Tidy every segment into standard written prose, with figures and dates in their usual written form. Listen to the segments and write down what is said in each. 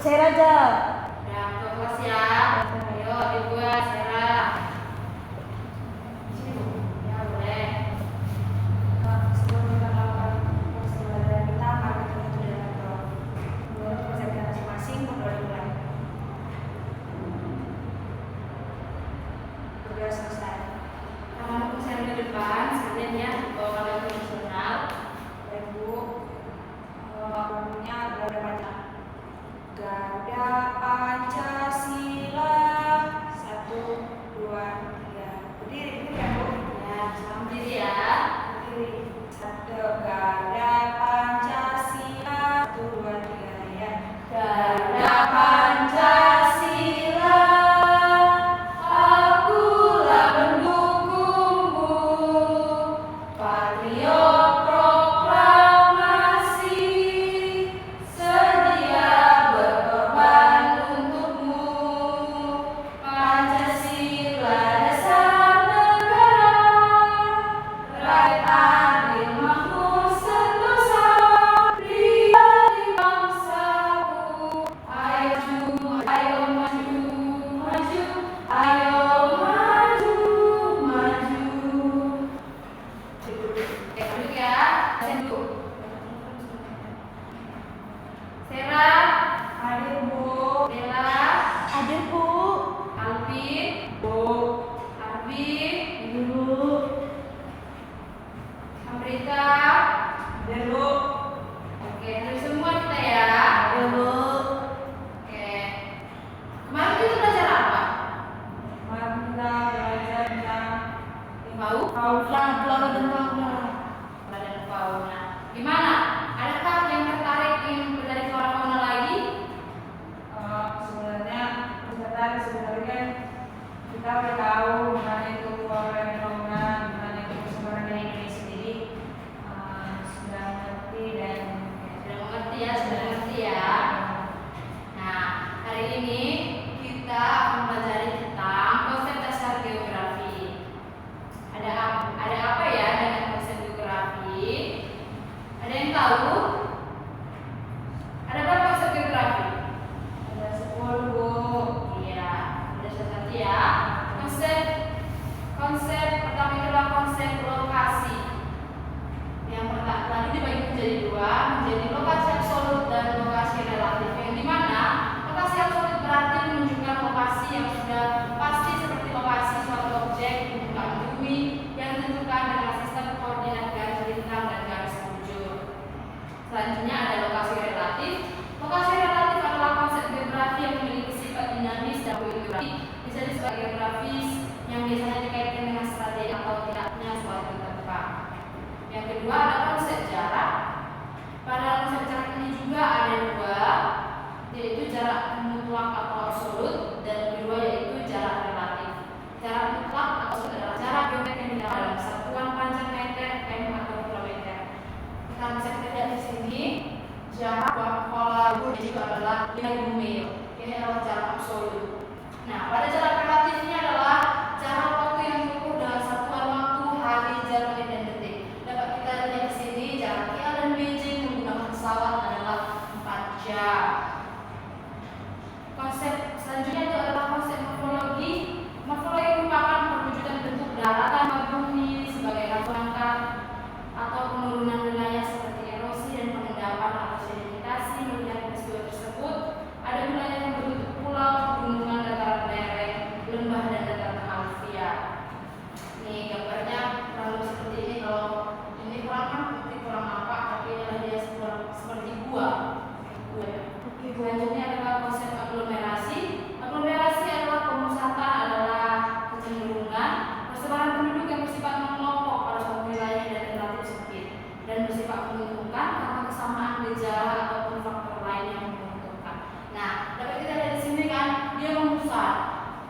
Share aja. Ya, ke kelas ya. Ayo, dibuat Sera. Sini Bu. Ya, boleh. Sebelum kita melakukan proses pembelajaran kita, mari kita sudah menurut persepsi masing-masing mulai. Sudah selesai. Kamu konsen ke depan, sekalian ya, bawa kalian profesional. Baik Bu, waktunya berada pada Garda Pancasila 1, 2, 3. Berdiri ya Bu. Ya, selamat diri ya. Berdiri. 1, Garda Pancasila 1, 2, 3 ya. Garda Pancasila, akulah pendukungmu, patriot proklamasi, sedia berkorban untukmu. Pancasila dasar negara, rakyat adil makmur sentosa, pria di bangsaku. Ayo maju, maju, ayo maju, maju. Duduk ya. Duduk. Sera, Hadir Bu. Bella, Hadir Bu. Alvin, Bu. Arvin, Bu. Amrita. Hadir Bu. Oke, hadir semua kita ya. Hadir Bu. Oke. Kemarin kita belajar apa? Mari kita belajar tentang Fauna. flora dan fauna. Badan fauna. Gimana? Adakah yang tertarik ingin belajar flora fauna lagi? Sebenarnya kita udah tahu gimana itu flora dan fauna, gimana itu sebenarnya ini sendiri sudah mengerti dan Sudah mengerti ya, sudah mengerti ya. Nah, hari ini kita akan belajar tentang konsep dasar geografi. Ada apa ya dengan konsep geografi? Ada yang tahu? Ada berapa konsep geografi? ada 10 Bu. Iya, ada satu ya. Konsep pertama itu adalah konsep lokasi. Yang pertama tadi dibagi menjadi dua, menjadi lokasi absolut dan lokasi relatif. Yang dimana lokasi absolut berarti menunjukkan lokasi yang sudah pasti seperti lokasi suatu objek di permukaan bumi yang ditentukan dengan sistem koordinat garis lintang dan garis bujur. Selanjutnya ada lokasi relatif. Lokasi relatif adalah konsep geografi yang memiliki sifat dinamis dan geografi bisa disebut geografis yang biasanya dikaitkan dengan strategi atau tidaknya suatu tempat. Yang kedua ada konsep jarak. Pada konsep jarak ini juga ada dua, yaitu jarak mutlak atau absolut, dan kedua yaitu jarak relatif. Jarak mutlak atau absolut adalah jarak geometrik yang didapat dalam satuan panjang meter, m atau kilometer. Kita bisa lihat di sini jarak pola itu adalah 5.000 mil. Ini adalah jarak absolut. Nah, pada jarak relatif ini adalah jarak waktu yang diukur dengan satuan waktu, hari, jam, menit, dan detik. Dapat kita lihat di sini jarak Kiel dan Beijing menggunakan pesawat adalah 4 jam. Konsep selanjutnya itu adalah konsep morfologi. Morfologi merupakan perwujudan bentuk daratan bumi sebagai rangkaian atau penurunan wilayah seperti erosi dan pengendapan atau sedimentasi melihat peristiwa tersebut. Ada wilayah yang berbentuk pulau, pegunungan, dataran lereng, lembah, dan dataran alfiah. Nih gambarnya kurang lebih seperti ini. Kalau ini kurang apa, tapi dia seperti gua. Selanjutnya adalah konsep aglomerasi. Aglomerasi adalah pemusatan adalah kecenderungan persebaran penduduk yang bersifat mengelompok pada suatu wilayah dan relatif sempit dan bersifat menentukan karena kesamaan gejala ataupun faktor lain yang menentukan. Nah, dapat kita lihat di sini kan dia memusat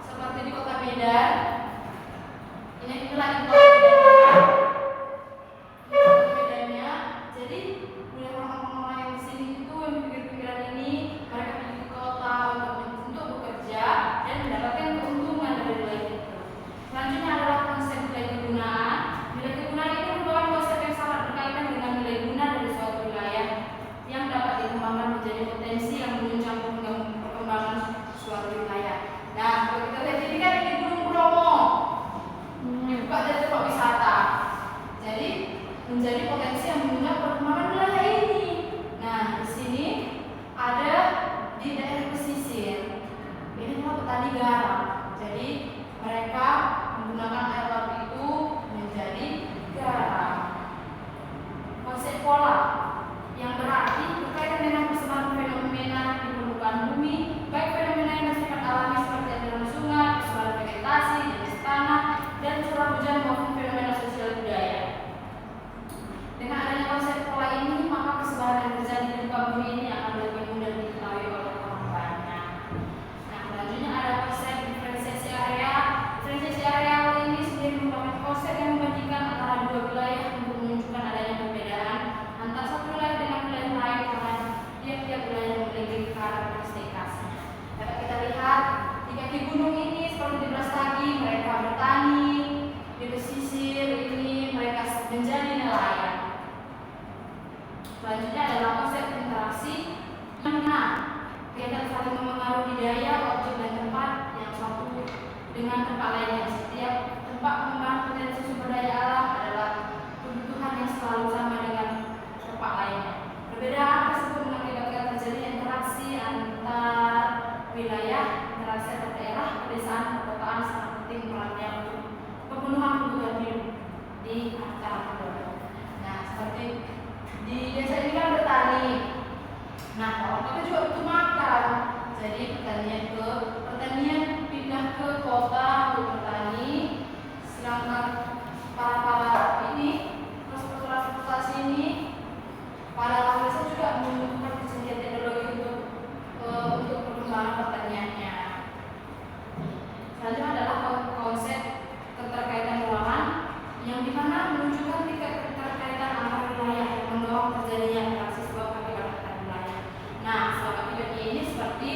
seperti di kota Medan. Inilah di kota Medan. Medannya. Jadi mulai orang-orang yang di sini itu yang pikir-pikiran ini mereka pergi ke kota untuk bekerja dan mendapatkan keuntungan dari wilayah itu. Selanjutnya adalah konsep nilai kegunaan. Nilai kegunaan itu merupakan konsep yang sangat berkaitan dengan nilai guna dari suatu wilayah yang dapat dikembangkan menjadi potensi yang menunjang gunung ini seperti di Brastagi mereka bertani, di pesisir ini mereka menjadi nelayan. Selanjutnya adalah konsep interaksi. Nah, kegiatan saling memengaruhi daya, objek dan tempat yang satu dengan tempat lainnya. Setiap tempat pengembangan potensi sumber daya alam adalah kebutuhan yang selalu sama dengan tempat lainnya. Perbedaan tersebut mengakibatkan terjadinya interaksi antar wilayah, interaksi antar daerah, pedesaan, perkotaan sangat penting perannya untuk pemenuhan kebutuhan hidup di antara kedua. Nah, seperti di desa ini kan bertani. Nah, orang kita juga butuh makan. Jadi pertanian pindah ke kota untuk bertani. Sedangkan para ini transportasi ini para desa juga membutuhkan kecanggihan teknologi untuk perkembangan pertaniannya. Selanjutnya adalah konsep keterkaitan ruangan yang dimana menunjukkan tingkat keterkaitan antar wilayah yang mendorong terjadinya interaksi sebab akibat antar wilayah. Nah, sebab akibatnya ini seperti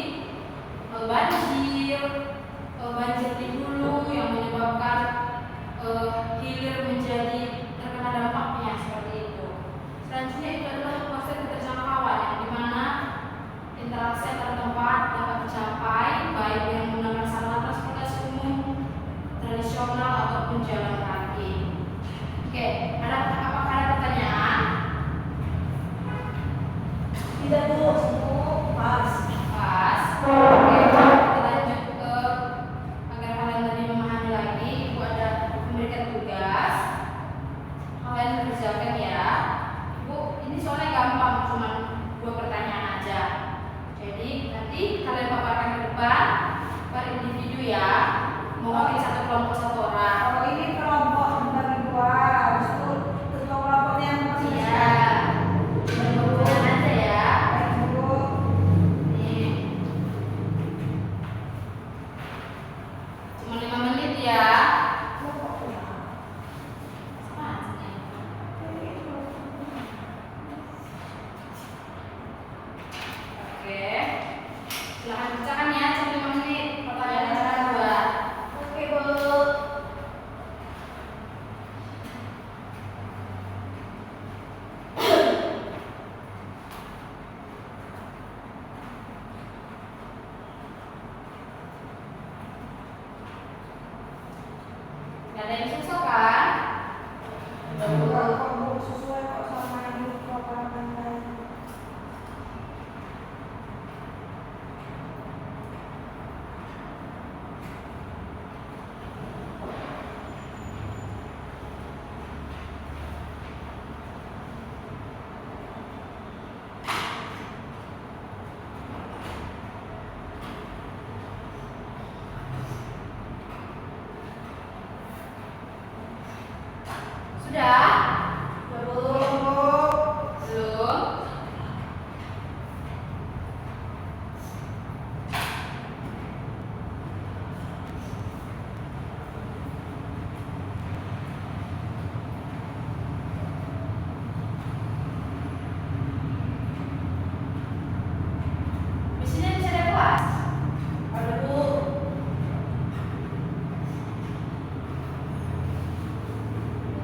banjir di hulu yang menyebabkan hilir menjadi terkena dampaknya seperti itu. Selanjutnya itu adalah konsep keterjangkauan yang dimana interaksi antar tempat dapat dicapai baik dengan menggunakan sarana transportasi umum tradisional ataupun jalan kaki. Oke, apakah ada pertanyaan? Tidak Bu, pas. Oke, kita lanjut ke agar kalian lebih memahami lagi. Ibu ada memberikan tugas. Kalian kerjakan ya. Ibu, ini soalnya gampang, cuma 2 pertanyaan aja. Jadi nanti kalian paparkan ke depan per individu ya. Mau pilih satu kelompok satu orang. Kalau ini kelompok dibagi 2, habis itu ketua kelompoknya yang masih Iya. Berhubungan aja ya. Nih. Cuma 5 menit ya. Oke. Silahkan bacakan ya, cuma 5 menit. Pertanyaan yang kedua. Oke Bu. Gak ada yang susah kan? Kalau Bu sesuai kok sama ini program lain. Sudah? Belum Bu. Belum? Di sini bisa ada kelas. Ada Bu.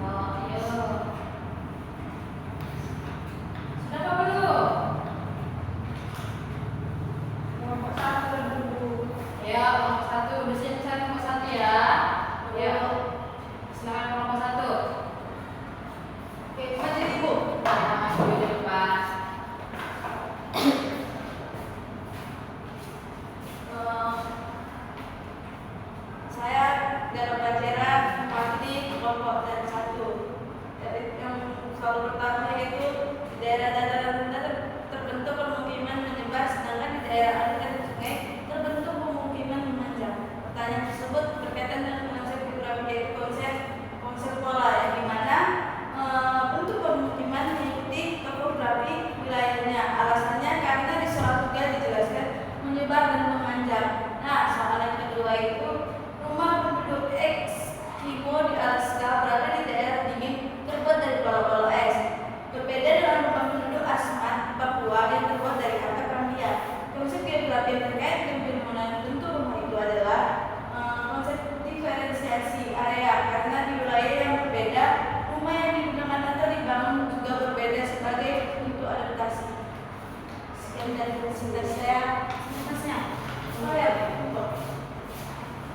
Ayo. Sudah apa belum? Kelompok 1 Bu. Ya, kelompok 1. Udah siap cari kelompok 1 ya. Ya. Silakan kelompok 1. Oke, maju Bu. Ya, maju di depan. Saya dalam pelajaran mewakili kelompok dan 1. Jadi yang soal pertama yaitu di daerah dataran rendah terbentuk pemukiman menyebar, sedangkan di daerah aliran sungai terbentuk pemukiman memanjang. Pertanyaan tersebut berkaitan dengan konsep geografi, yaitu konsep pola yang dimana bentuk pemukiman mengikuti topografi wilayahnya. Alasannya karena di soal juga dijelaskan menyebar dan memanjang. Nah, soal yang kedua itu rumah penduduk Eskimo di Alaska berada di daerah dingin terbuat dari bola-bola es. Berbeda dengan rumah penduduk Asmat di Papua yang terbuat dari kaca Prandia. Konsep geografi yang terkait dengan fenomena bentuk rumah itu adalah konsep diferensiasi area, karena di wilayah yang berbeda rumah yang digunakan atau dibangun juga berbeda sebagai bentuk adaptasi. Sekian dari presentasi saya. Masnya. Oh ya,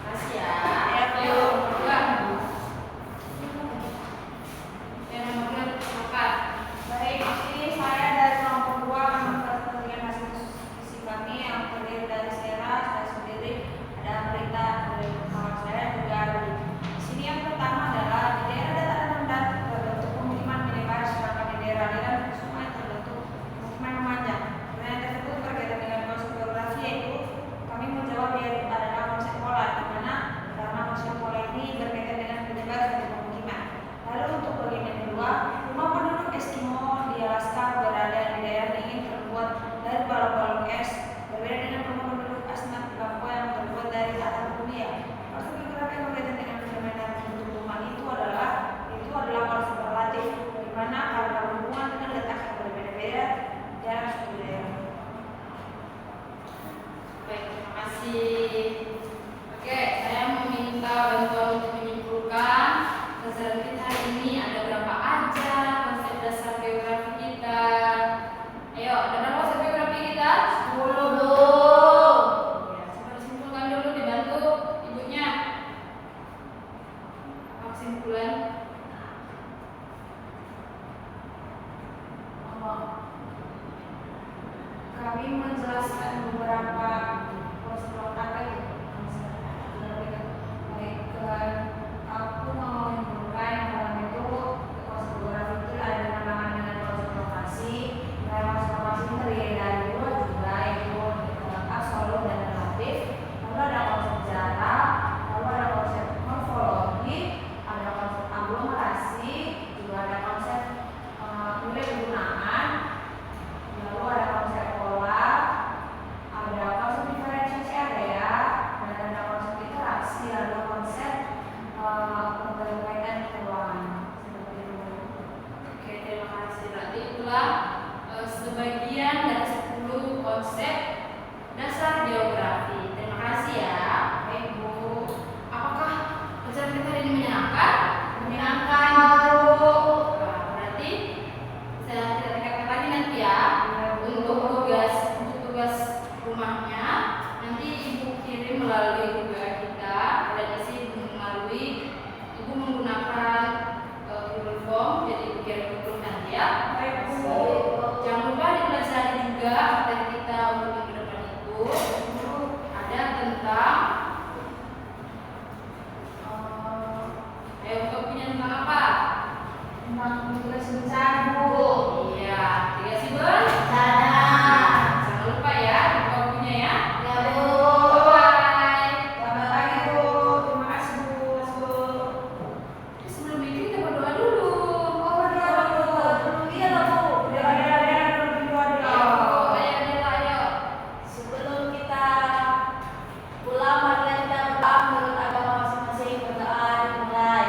Makasih ya. Ya, Ayo, nomor 2. Yang nomor 2 silakan. Baik, ini saya dari kelompok 2 akan memperkenalkan hasil diskusi kami yang terdiri dari saya sendiri, ada Amrita, dari kawan saya juga ada di sini. Yang pertama adalah di daerah dataran rendah terbentuk pemukiman minimal, sedangkan di daerah aliran sungai terbentuk pemukiman memanjang. Yang tersebut berkaitan dengan konsep geografi, yaitu kami menjawab yaitu adalah konsep pola, di mana karena konsep pola ini berkaitan dengan penyebar dari pemukiman. Lalu untuk bagian yang kedua, rumah penduduk Eskimo di Alaska berada di daerah dingin terbuat dari balok-balok es, berbeda dengan rumah penduduk Asmat di Papua yang terbuat dari atap bumi. Konsep geografi yang berkaitan dengan fenomena bentuk rumah itu adalah konsep relatif, di mana karena hubungan dengan letak yang berbeda-beda dalam suatu daerah. Baik, terima kasih. Oke, saya meminta bantuan untuk menyimpulkan pelajaran kita hari ini ada berapa aja konsep dasar geografi kita. Ayo, ada berapa konsep geografi kita? 10. Ya, coba disimpulkan dulu, dibantu ibunya. Apa kesimpulan? Kami menjelaskan beberapa konsep lokal aku mau menunjukkan yang dalam itu konsep geografi itu ada pengembangan dengan konsep lokasi. Konsep lokasi ini terdiri dari dua juga, yaitu lengkap, solo, dan relatif. Lalu ada konsep jarak, lalu ada konsep morfologi, ada konsep aglomerasi, juga ada konsep nilai penggunaan, lalu ada konsep pola, ada konsep diferensiasi area, dan ada konsep interaksi, ada konsep berkaitan keuangan. Seperti itu. Oke, terima kasih. Berarti itulah sebagian dari 10 konsep dasar geografi. Terima kasih ya. Baik, Bu. Apakah pelajaran kita hari ini menyenangkan? Menyenangkan. Nah, berarti saya tidak tingkatkan lagi nanti ya. Untuk tugas rumahnya nanti Ibu kirim melalui juga kita dan isi melalui Ibu menggunakan Google Form, jadi Ibu kirim Google nanti ya. Jangan lupa dipelajari juga materi kita untuk minggu depan itu ada tentang untuk punya tentang apa? Tentang mitigasi bencana, Bu. Iya, mitigasi bencana. Jangan lupa ya, buka bukunya ya. Ya, Bu. Bye. Selamat pagi, Bu. Terima kasih, Bu. Sebelum itu kita berdoa dulu. Oh, berdoa dulu. Iya loh, Bu. Ayo. Sebelum kita pulang, mari kita berdoa menurut agama masing-masing. Berdoa dimulai.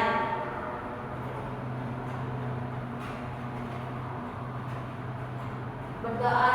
Berdoa